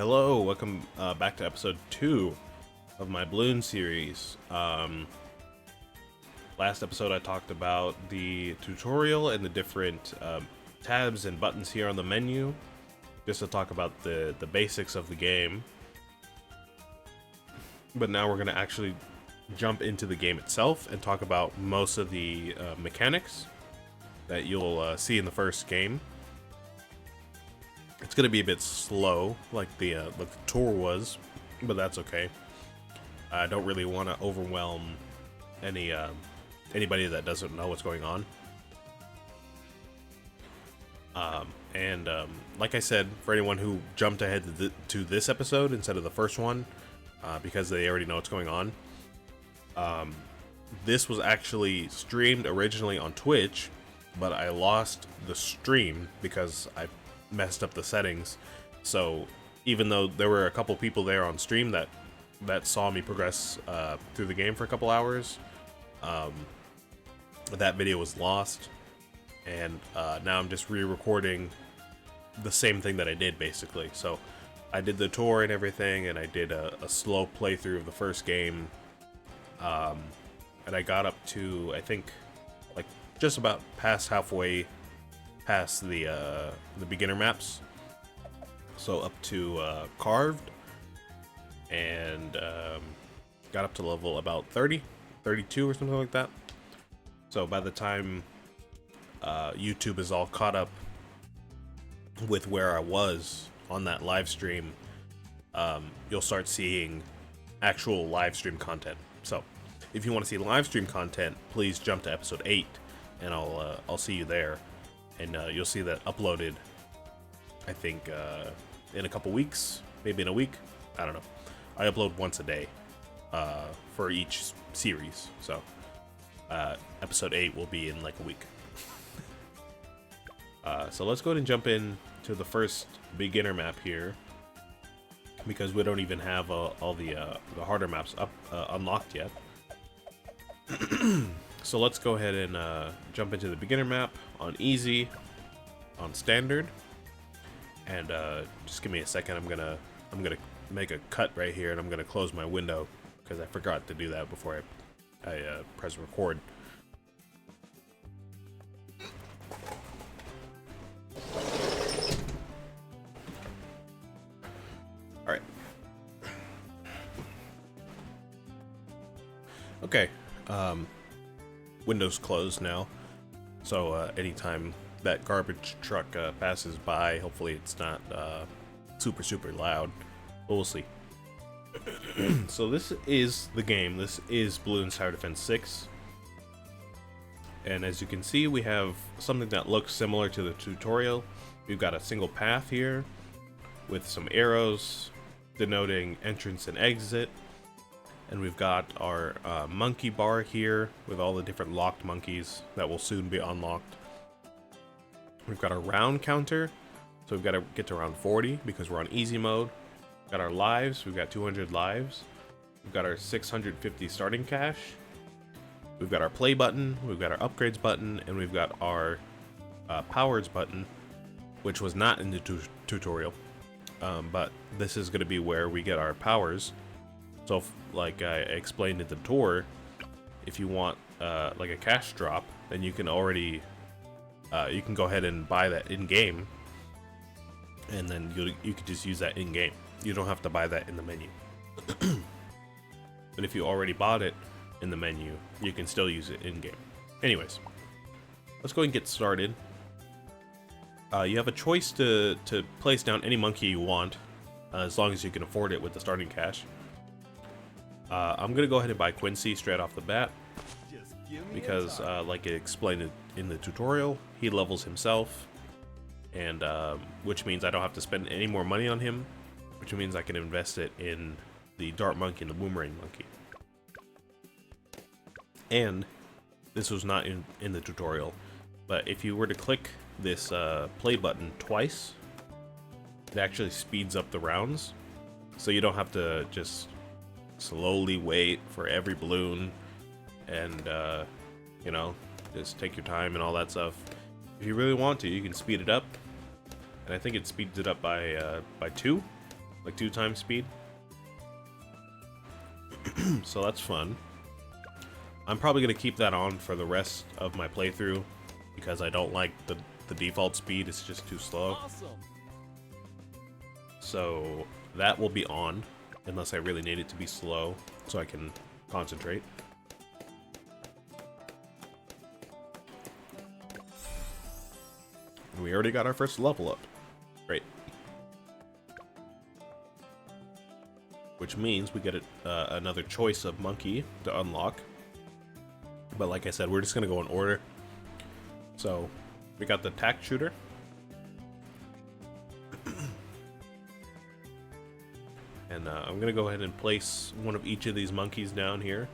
Hello, welcome back to episode 2 of my Bloons series. Last episode I talked about the tutorial and the different tabs and buttons here on the menu, just to talk about the basics of the game. But now we're going to actually jump into the game itself and talk about most of the mechanics that you'll see in the first game. It's gonna be a bit slow, like the tour was, but that's okay. I don't really want to overwhelm anybody that doesn't know what's going on. Like I said, for anyone who jumped ahead to this episode instead of the first one, because they already know what's going on, this was actually streamed originally on Twitch, but I lost the stream because I messed up the settings. So even though there were a couple people there on stream that saw me progress through the game for a couple hours, that video was lost, and now I'm just re-recording the same thing that I did basically. So I did the tour and everything, and I did a slow playthrough of the first game, and I got up to, I think, like just about halfway past the beginner maps, so up to carved, and got up to level about 30, 32 or something like that. So by the time YouTube is all caught up with where I was on that live stream, you'll start seeing actual live stream content. So if you want to see live stream content, please jump to episode 8, and I'll see you there. And you'll see that uploaded, I think, in a couple weeks, maybe in a week. I don't know. I upload once a day for each series. So episode 8 will be in like a week. So let's go ahead and jump in to the first beginner map here, because we don't even have all the harder maps unlocked yet. So let's go ahead and jump into the beginner map on easy, on standard, and just give me a second. I'm gonna make a cut right here, and I'm gonna close my window because I forgot to do that before I press record. All right. Okay. Windows closed now, so anytime that garbage truck passes by, hopefully it's not super loud, but we'll see. So this is the game. This is Bloons Tower Defense 6, and as you can see, we have something that looks similar to the tutorial. We've got a single path here with some arrows denoting entrance and exit. And we've got our monkey bar here with all the different locked monkeys that will soon be unlocked. We've got our round counter, so we've got to get to around 40 because we're on easy mode. We've got our lives, we've got 200 lives. We've got our 650 starting cash. We've got our play button, we've got our upgrades button, and we've got our powers button, which was not in the tutorial. But this is going to be where we get our powers. So, like I explained in the tour, if you want like a cash drop, then you can already you can go ahead and buy that in game, and then you can just use that in game. You don't have to buy that in the menu. But if you already bought it in the menu, you can still use it in game. Anyways, let's go and get started. You have a choice to place down any monkey you want, as long as you can afford it with the starting cash. I'm gonna go ahead and buy Quincy straight off the bat, because like I explained it in the tutorial, he levels himself, and which means I don't have to spend any more money on him, which means I can invest it in the dart monkey and the boomerang monkey. And this was not in the tutorial, but if you were to click this play button twice, it actually speeds up the rounds, so you don't have to just slowly wait for every balloon and you know, just take your time and all that stuff. If you really want to, you can speed it up, and I think it speeds it up by 2, like 2 times speed. So that's fun. I'm probably going to keep that on for the rest of my playthrough because I don't like the default speed. It's just too slow. Awesome. So that will be on unless I really need it to be slow so I can concentrate. We already got our first level up. Great. Which means we get another choice of monkey to unlock. But like I said, we're just going to go in order. So we got the tack shooter. And I'm going to go ahead and place one of each of these monkeys down here.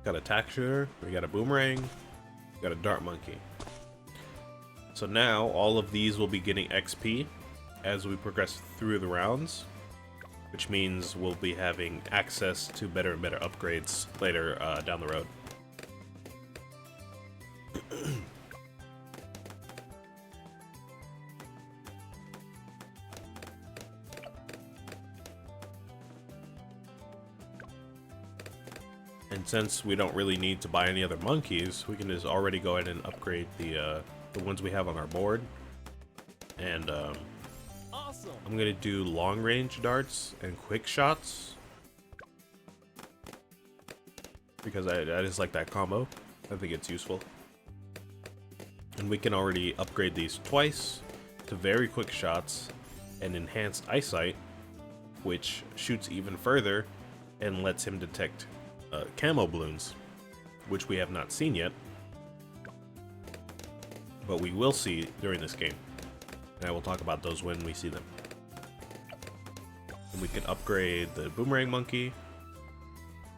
Got a tack shooter, we got a boomerang, we got a dart monkey. So now all of these will be getting XP as we progress through the rounds, which means we'll be having access to better and better upgrades later down the road. And since we don't really need to buy any other monkeys, we can just already go ahead and upgrade the ones we have on our board. And Awesome. I'm gonna do long range darts and quick shots because I just like that combo. I think it's useful. And we can already upgrade these twice to very quick shots and enhanced eyesight, which shoots even further and lets him detect camo balloons, which we have not seen yet, but we will see during this game. And I will talk about those when we see them. And we can upgrade the boomerang monkey.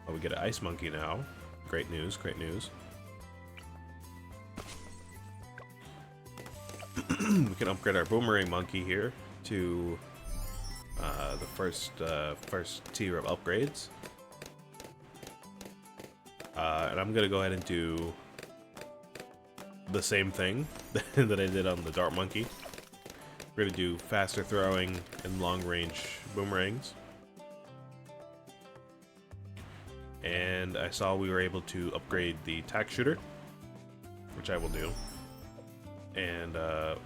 Oh, we get an ice monkey now. Great news, great news. We can upgrade our boomerang monkey here to the first tier of upgrades. And I'm gonna go ahead and do the same thing that I did on the dart monkey. We're gonna do faster throwing and long range boomerangs. And I saw we were able to upgrade the tack shooter, which I will do. And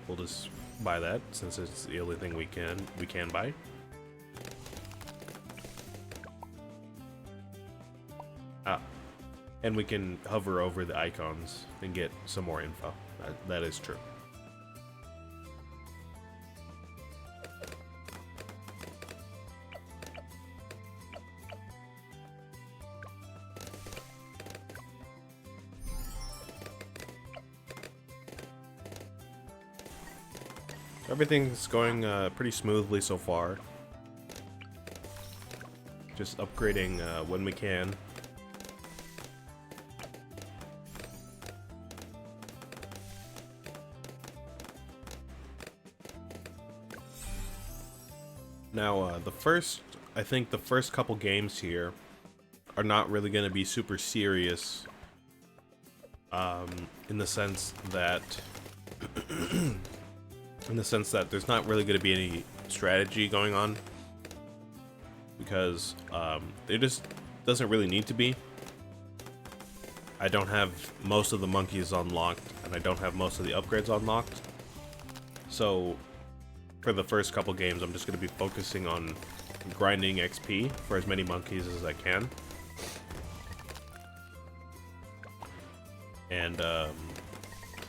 we'll just buy that since it's the only thing we can buy. And we can hover over the icons and get some more info. That is true. Everything's going pretty smoothly so far. Just upgrading when we can. Now, I think the first couple games here are not really going to be super serious, in the sense that, there's not really going to be any strategy going on, because there just doesn't really need to be. I don't have most of the monkeys unlocked, and I don't have most of the upgrades unlocked, so for the first couple games, I'm just going to be focusing on grinding XP for as many monkeys as I can. And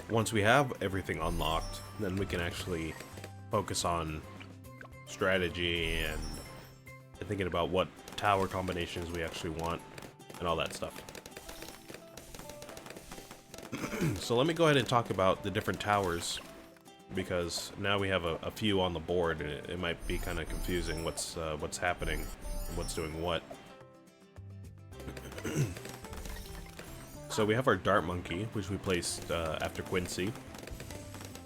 once we have everything unlocked, then we can actually focus on strategy and thinking about what tower combinations we actually want and all that stuff. So let me go ahead and talk about the different towers, because now we have a few on the board, and it might be kind of confusing what's happening and what's doing what. So we have our dart monkey, which we placed after Quincy,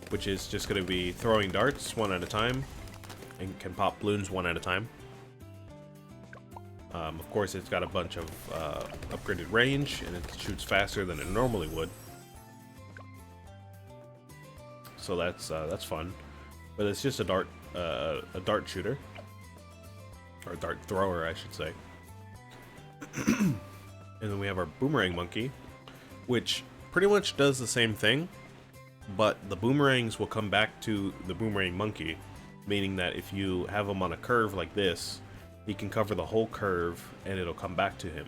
which is just going to be throwing darts one at a time and can pop balloons one at a time. Of course, it's got a bunch of upgraded range, and it shoots faster than it normally would. So that's fun, but it's just a dart shooter. or dart thrower, I should say. And then we have our boomerang monkey, which pretty much does the same thing, but the boomerangs will come back to the boomerang monkey, meaning that if you have him on a curve like this, he can cover the whole curve and it'll come back to him.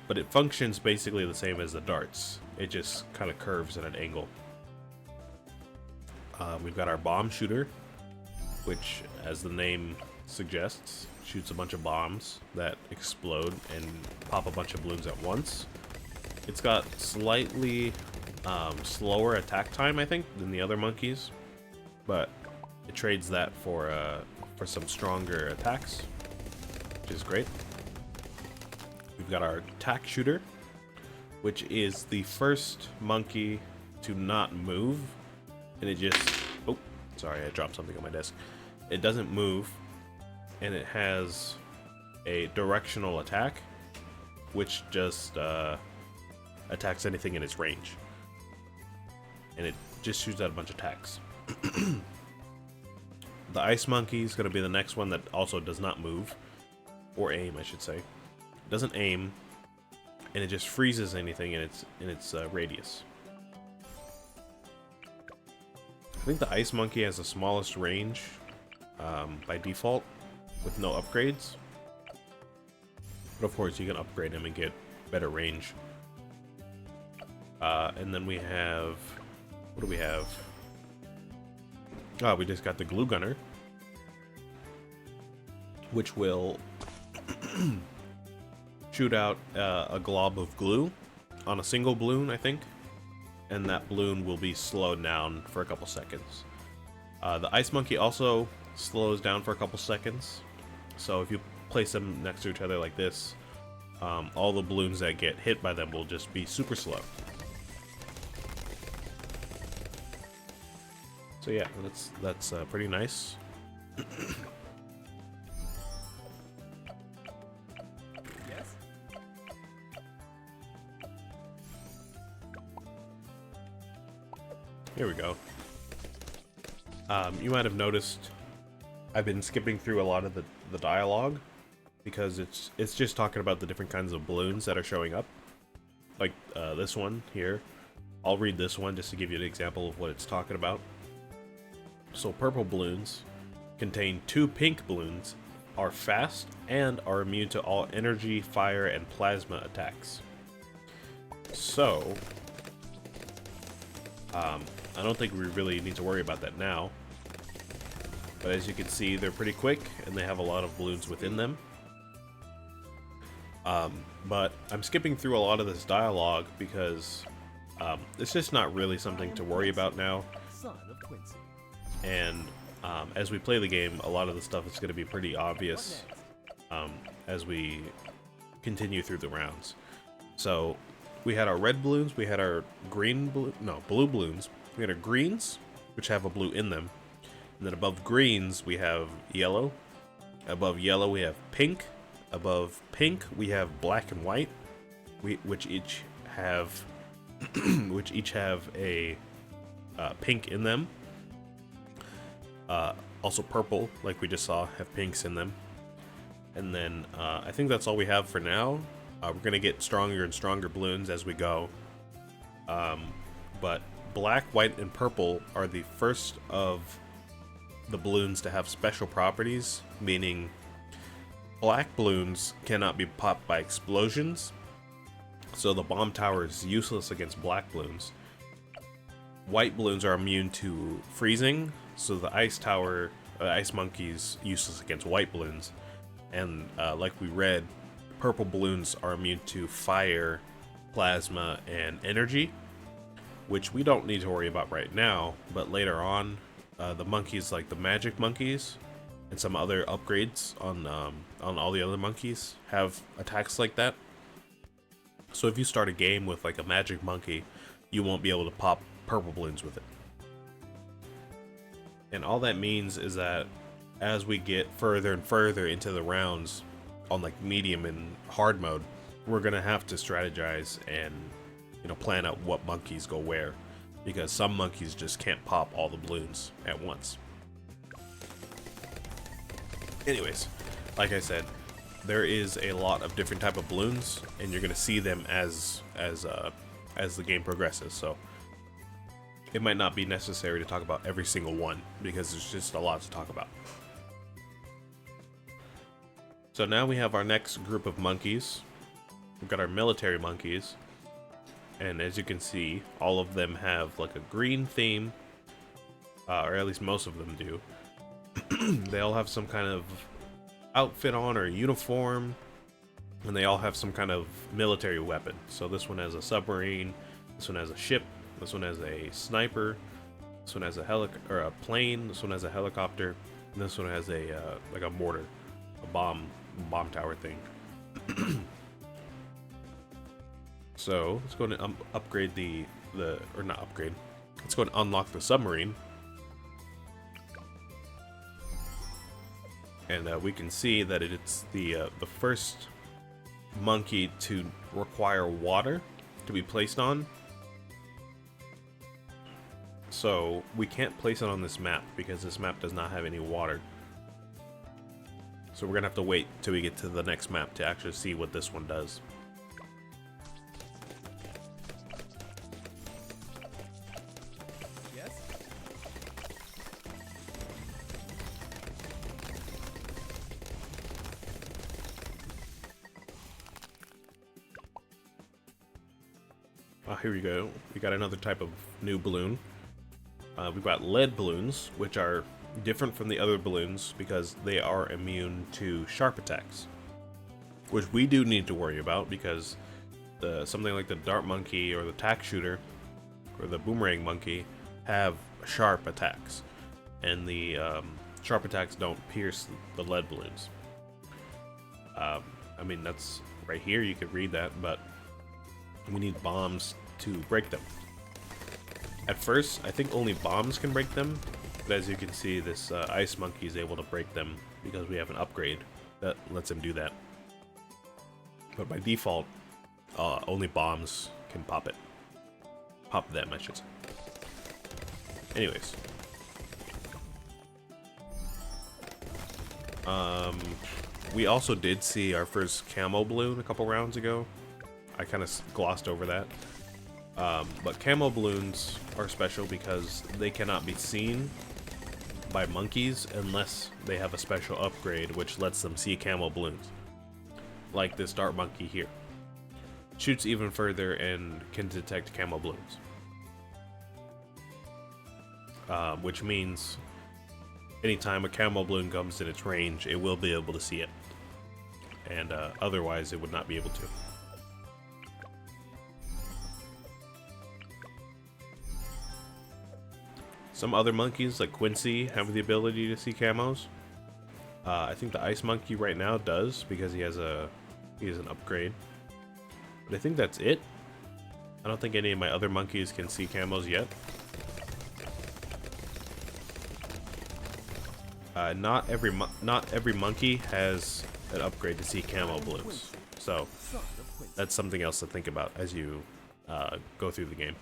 But it functions basically the same as the darts. It just kind of curves at an angle. We've got our bomb shooter, which, as the name suggests, shoots a bunch of bombs that explode and pop a bunch of balloons at once. It's got slightly slower attack time, I think, than the other monkeys, but it trades that for some stronger attacks, which is great. We've got our tack shooter, which is the first monkey to not move, and it just, oh, sorry, I dropped something on my desk. It doesn't move, and it has a directional attack, which just attacks anything in its range, and it just shoots out a bunch of attacks. The ice monkey is going to be the next one that also does not move, or aim, I should say. It doesn't aim, and it just freezes anything in its radius. I think the ice monkey has the smallest range by default, with no upgrades. But of course, you can upgrade him and get better range. And then we have, what do we have? Oh, we just got the glue gunner, which will shoot out a glob of glue on a single balloon, I think, and that balloon will be slowed down for a couple seconds. The ice monkey also slows down for a couple seconds, so if you place them next to each other like this, all the balloons that get hit by them will just be super slow. So yeah, that's pretty nice. Yes. Here we go. You might have noticed I've been skipping through a lot of the dialogue because it's just talking about the different kinds of balloons that are showing up. Like this one here. I'll read this one just to give you an example of what it's talking about. So purple balloons contain 2 pink balloons, are fast, and are immune to all energy, fire, and plasma attacks. So, I don't think we really need to worry about that now. But as you can see, they're pretty quick, and they have a lot of balloons within them. But I'm skipping through a lot of this dialogue because it's just not really something to worry about now. Son of Quincy. And as we play the game, a lot of the stuff is going to be pretty obvious as we continue through the rounds. So we had our red balloons, we had our blue balloons. We had our greens, which have a blue in them. And then above greens, we have yellow. Above yellow, we have pink. Above pink, we have black and white, which each have a pink in them. Also purple, like we just saw, have pinks in them. And then I think that's all we have for now. We're going to get stronger and stronger balloons as we go. But black, white, and purple are the first of the balloons to have special properties, meaning black balloons cannot be popped by explosions. So the bomb tower is useless against black balloons. White balloons are immune to freezing, so the ice tower, ice monkey's useless against white balloons. And like we read, purple balloons are immune to fire, plasma, and energy, which we don't need to worry about right now, but later on, the monkeys like the magic monkeys and some other upgrades on all the other monkeys have attacks like that. So if you start a game with like a magic monkey, you won't be able to pop purple balloons with it. And all that means is that as we get further and further into the rounds on like medium and hard mode, we're gonna have to strategize and, you know, plan out what monkeys go where, because some monkeys just can't pop all the balloons at once. Anyways, like I said, there is a lot of different type of balloons, and you're gonna see them as the game progresses. So it might not be necessary to talk about every single one because there's just a lot to talk about. So now we have our next group of monkeys. We've got our military monkeys, and as you can see, all of them have like a green theme, or at least most of them do. They all have some kind of outfit on or uniform, and they all have some kind of military weapon. So this one has a submarine, this one has a ship, this one has a sniper, this one has a plane, this one has a helicopter, and this one has a like a mortar, a bomb tower thing. So let's go and upgrade or not upgrade. Let's go and unlock the submarine. And we can see that it's the first monkey to require water to be placed on. So we can't place it on this map because this map does not have any water. So we're gonna have to wait till we get to the next map to actually see what this one does. Yes? Here we go. We got another type of new balloon. We've got lead balloons, which are different from the other balloons because they are immune to sharp attacks, which we do need to worry about because something like the dart monkey or the tack shooter or the boomerang monkey have sharp attacks, and the sharp attacks don't pierce the lead balloons. I mean, that's right here, you could read that, but we need bombs to break them. At first, I think only bombs can break them, but as you can see, this ice monkey is able to break them because we have an upgrade that lets him do that. But by default, only bombs can pop it. Pop them, I should say. Anyways. We also did see our first camo balloon a couple rounds ago. I kind of glossed over that. But camo balloons are special because they cannot be seen by monkeys unless they have a special upgrade which lets them see camo balloons. Like this dart monkey here. Shoots even further and can detect camo balloons. Which means anytime a camo balloon comes in its range, it will be able to see it. And otherwise it would not be able to. Some other monkeys, like Quincy, have the ability to see camos. I think the ice monkey right now does because he has an upgrade. But I think that's it. I don't think any of my other monkeys can see camos yet. Not every monkey has an upgrade to see camo balloons. So that's something else to think about as you go through the game.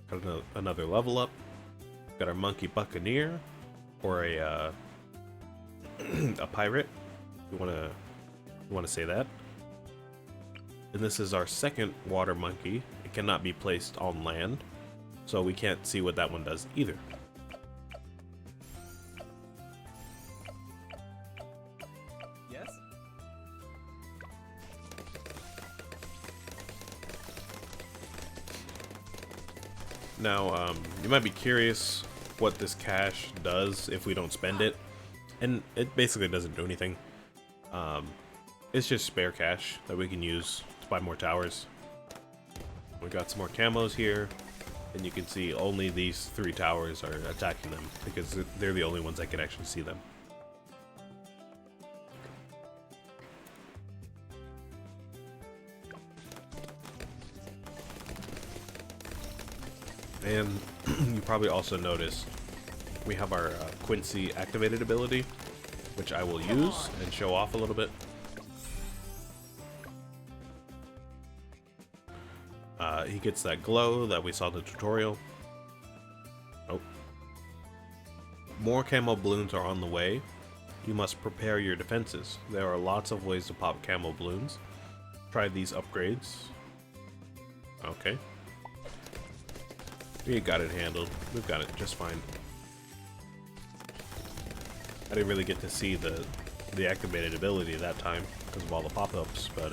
Got another level up. Got our monkey buccaneer, or a pirate. You wanna say that. And this is our second water monkey. It cannot be placed on land, so we can't see what that one does either. Yes? Now, you might be curious what this cash does if we don't spend it, and it basically doesn't do anything. It's just spare cash that we can use to buy more towers. We got some more camos here, and you can see only these 3 towers are attacking them because they're the only ones that can actually see them. And you probably also noticed we have our Quincy activated ability, which I will use and show off a little bit. He gets that glow that we saw in the tutorial. Oh. More camo balloons are on the way, you must prepare your defenses. There are lots of ways to pop camo balloons. Try these upgrades. Okay. We got it handled. We've got it just fine. I didn't really get to see the activated ability that time because of all the pop-ups, but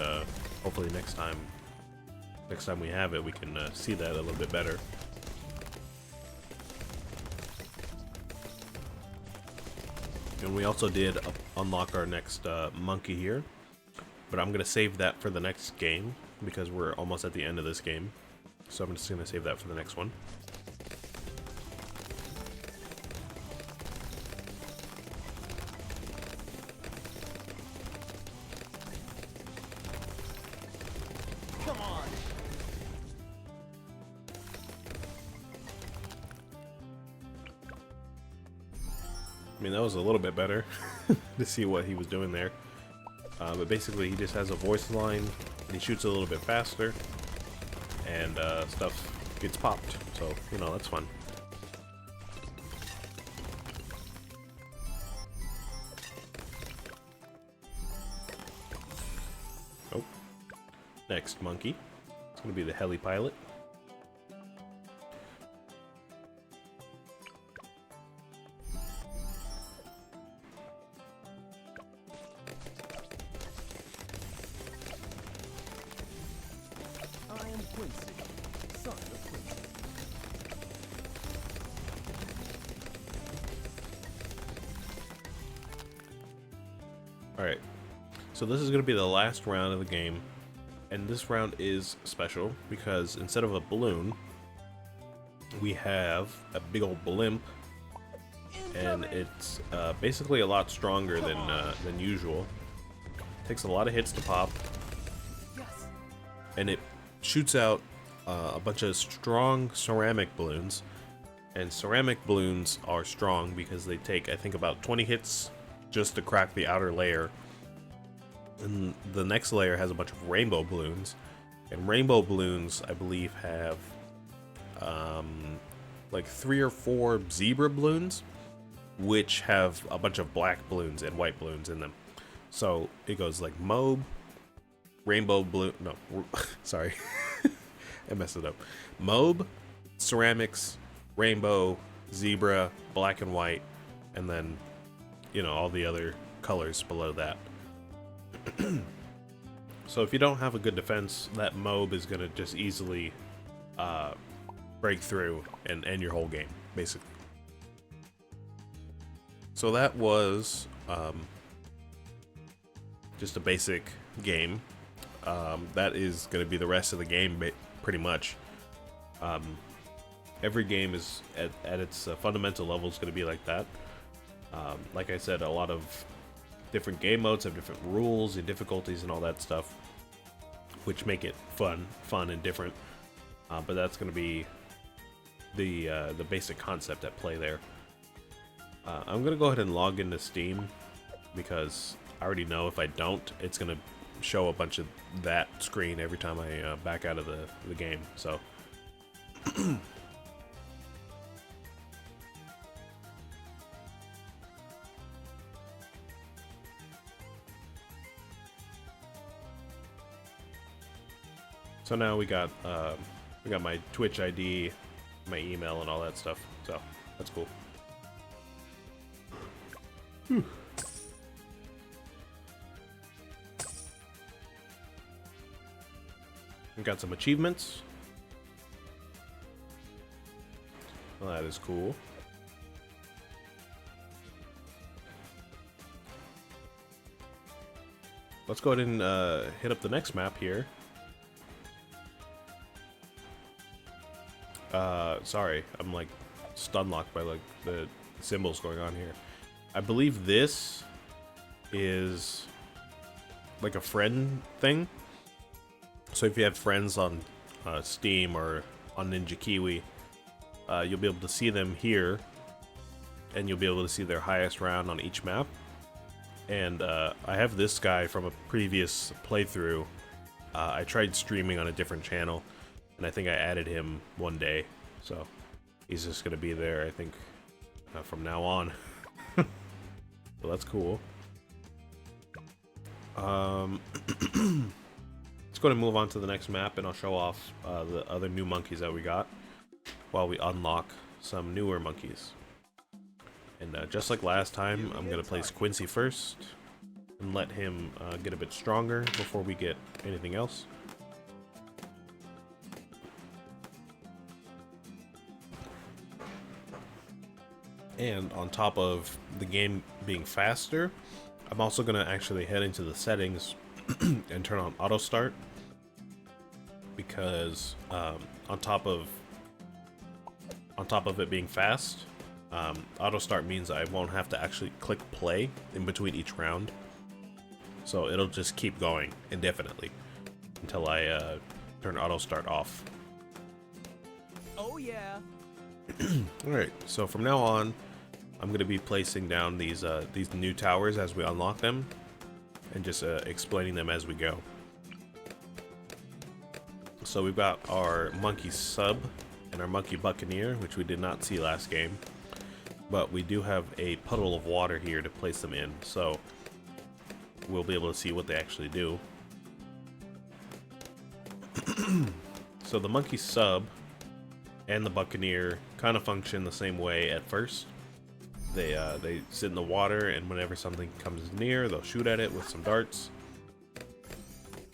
hopefully next time we have it, we can see that a little bit better. And we also did unlock our next monkey here, but I'm gonna save that for the next game because we're almost at the end of this game, so I'm just gonna save that for the next one. Come on. I mean, that was a little bit better to see what he was doing there. But basically, he just has a voice line, and he shoots a little bit faster, and stuff gets popped. So, you know, that's fun. Oh. Next monkey. It's going to be the heli pilot. I am Quincy, son of Quincy. Alright, so this is going to be the last round of the game, and this round is special because instead of a balloon, we have a big old blimp, and it's basically a lot stronger than usual. Takes a lot of hits to pop, Yes. and it shoots out a bunch of strong ceramic balloons, and ceramic balloons are strong because they take, I think, about 20 hits just to crack the outer layer. And the next layer has a bunch of rainbow balloons, and rainbow balloons, I believe, have like 3 or 4 zebra balloons, which have a bunch of black balloons and white balloons in them. So it goes like Mobe, rainbow balloon, no, sorry, I messed it up. Mobe, ceramics, rainbow, zebra, black and white, and then, you know, all the other colors below that. So if you don't have a good defense, that Mobe is going to just easily break through and end your whole game, basically. So that was just a basic game. That is going to be the rest of the game, pretty much. Every game is at its fundamental level is going to be like that. Like I said, a lot of different game modes have different rules and difficulties and all that stuff, which make it fun and different. But that's going to be the basic concept at play there. I'm going to go ahead and log into Steam because I already know if I don't, it's going to show a bunch of that screen every time I back out of the game. So so now we got my Twitch ID, my email, and all that stuff. So that's cool. Whew. We got some achievements. Well, that is cool. Let's go ahead and hit up the next map here. Sorry, I'm like stun locked by like the symbols going on here. I believe this is like a friend thing. So if you have friends on Steam or on Ninja Kiwi, you'll be able to see them here, and you'll be able to see their highest round on each map. And I have this guy from a previous playthrough. I tried streaming on a different channel, and I think I added him one day. So he's just going to be there, I think, from now on. So that's cool. Let's go and move on to the next map, and I'll show off the other new monkeys that we got while we unlock some newer monkeys. And just like last time, I'm going to place Quincy first and let him get a bit stronger before we get anything else. And on top of the game being faster, I'm also going to actually head into the settings and turn on auto start, because on top of it being fast, auto start means I won't have to actually click play in between each round, so it'll just keep going indefinitely until I turn auto start off. Oh yeah. Alright, so from now on, I'm going to be placing down these new towers as we unlock them, and just explaining them as we go. So we've got our monkey sub and our monkey buccaneer, which we did not see last game, but we do have a puddle of water here to place them in, so we'll be able to see what they actually do. So the monkey sub and the buccaneer kind of function the same way at first. They sit in the water, and whenever something comes near, they'll shoot at it with some darts.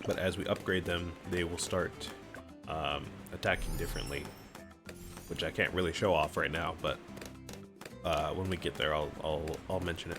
But as we upgrade them, they will start attacking differently, which I can't really show off right now. But when we get there, I'll mention it.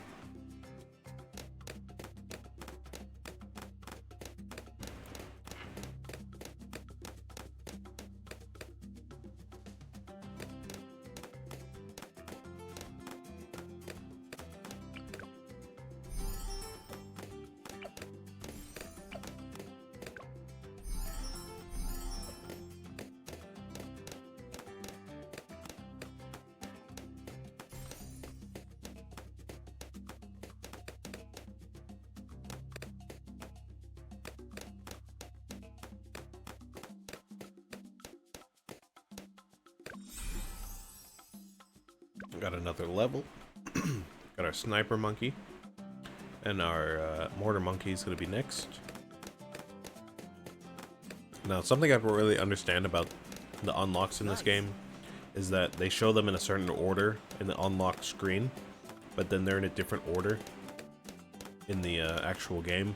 Got another level. Got our sniper monkey, and our mortar monkey is going to be next. Now, something I don't really understand about the unlocks in this game is that they show them in a certain order in the unlock screen, but then they're in a different order in the actual game.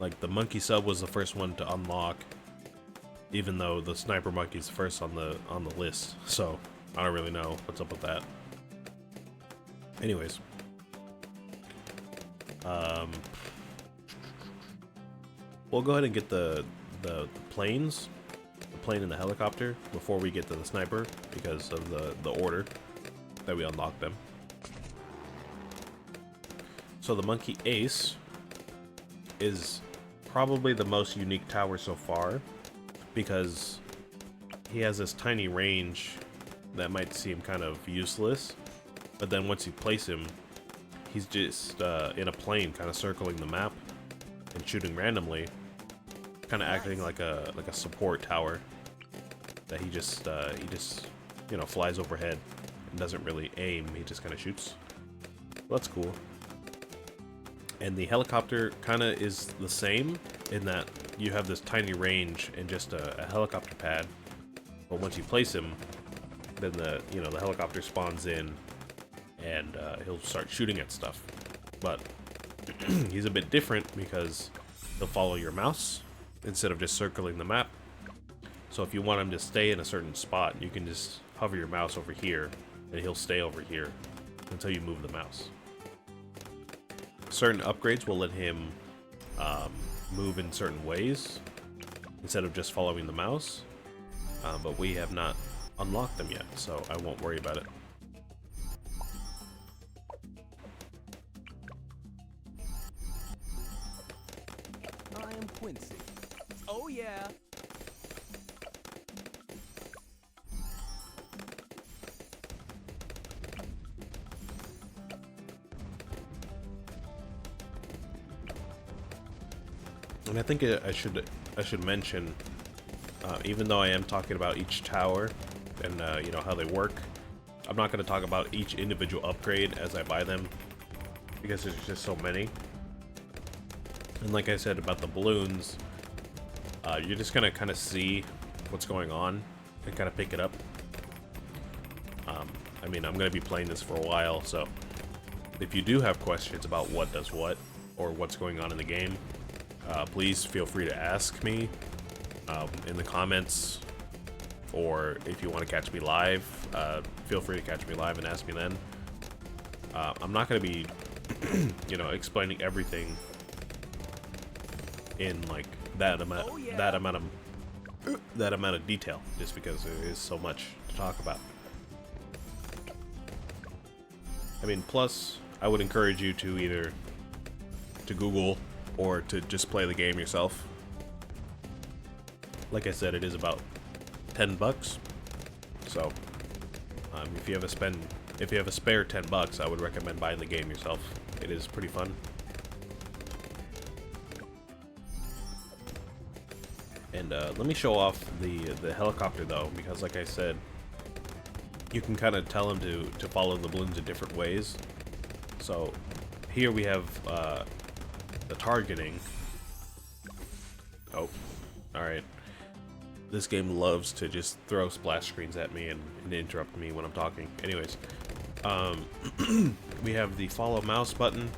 Like, the monkey sub was the first one to unlock, even though the sniper monkey is first on the list. So I don't really know what's up with that. Anyways, we'll go ahead and get the planes, the plane and the helicopter, before we get to the sniper, because of the order that we unlock them. So the monkey ace is probably the most unique tower so far, because he has this tiny range that might seem kind of useless, but then once you place him, he's just in a plane, kind of circling the map and shooting randomly, kind of acting like a support tower that he just you know, flies overhead and doesn't really aim. He just kind of shoots. Well, that's cool. And the helicopter kind of is the same in that you have this tiny range and just a helicopter pad, but once you place him, then the helicopter spawns in, and he'll start shooting at stuff. But he's a bit different because he'll follow your mouse instead of just circling the map. So if you want him to stay in a certain spot, you can just hover your mouse over here, and he'll stay over here until you move the mouse. Certain upgrades will let him move in certain ways instead of just following the mouse, but we have not unlocked them yet, so I won't worry about it. I am Quincy. Oh yeah. And I think I should mention, even though I am talking about each tower and you know how they work, I'm not going to talk about each individual upgrade as I buy them. because there's just so many. And like I said about the balloons, you're just gonna kind of see what's going on and kind of pick it up. I mean, I'm gonna be playing this for a while, so if you do have questions about what does what or what's going on in the game, please feel free to ask me in the comments, or if you want to catch me live, feel free to catch me live and ask me then. I'm not going to be, you know, explaining everything in like that amount of detail, just because there is so much to talk about. I mean, plus, I would encourage you to either to Google or to just play the game yourself. Like I said, it is about $10, so if you have a spare $10, I would recommend buying the game yourself. It is pretty fun. And let me show off the helicopter though, because like I said, you can kind of tell him to follow the balloons in different ways. So here we have the targeting. Oh, all right. This game loves to just throw splash screens at me and interrupt me when I'm talking. Anyways, we have the follow mouse button,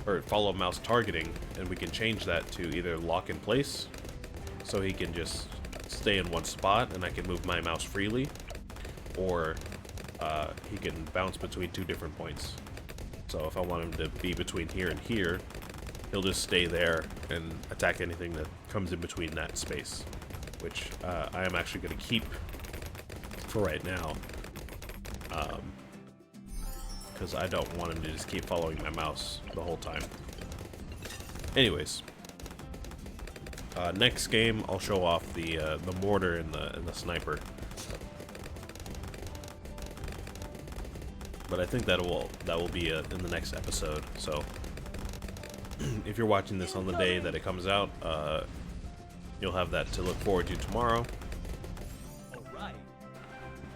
or follow mouse targeting, and we can change that to either lock in place, so he can just stay in one spot and I can move my mouse freely, or he can bounce between two different points. So if I want him to be between here and here, he'll just stay there and attack anything that comes in between that space, which I am actually going to keep for right now, because I don't want him to just keep following my mouse the whole time. Anyways, next game I'll show off the mortar and the sniper, but I think that will be in the next episode. So if you're watching this on the day that it comes out, you'll have that to look forward to tomorrow. Alright.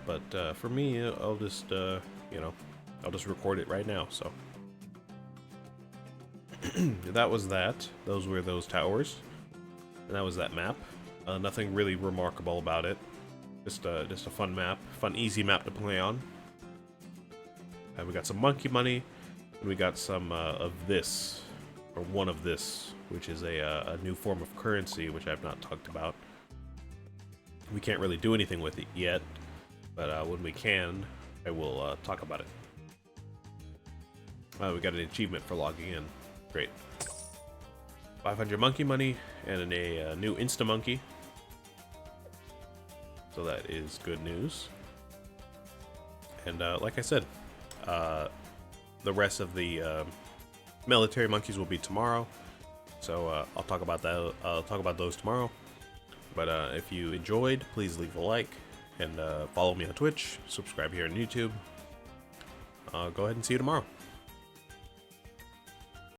But for me, I'll just you know, I'll just record it right now. So that was that. Those were those towers, and that was that map. Nothing really remarkable about it. Just a fun map, easy map to play on. We got some monkey money, and we got some of this, or one of this, which is a new form of currency, which I've not talked about. We can't really do anything with it yet, but when we can, I will talk about it. We got an achievement for logging in. Great. 500 monkey money and a new Insta Monkey. So that is good news. And like I said, the rest of the military monkeys will be tomorrow. So I'll talk about that. I'll talk about those tomorrow. But if you enjoyed, please leave a like and follow me on Twitch. Subscribe here on YouTube. Go ahead and see you tomorrow.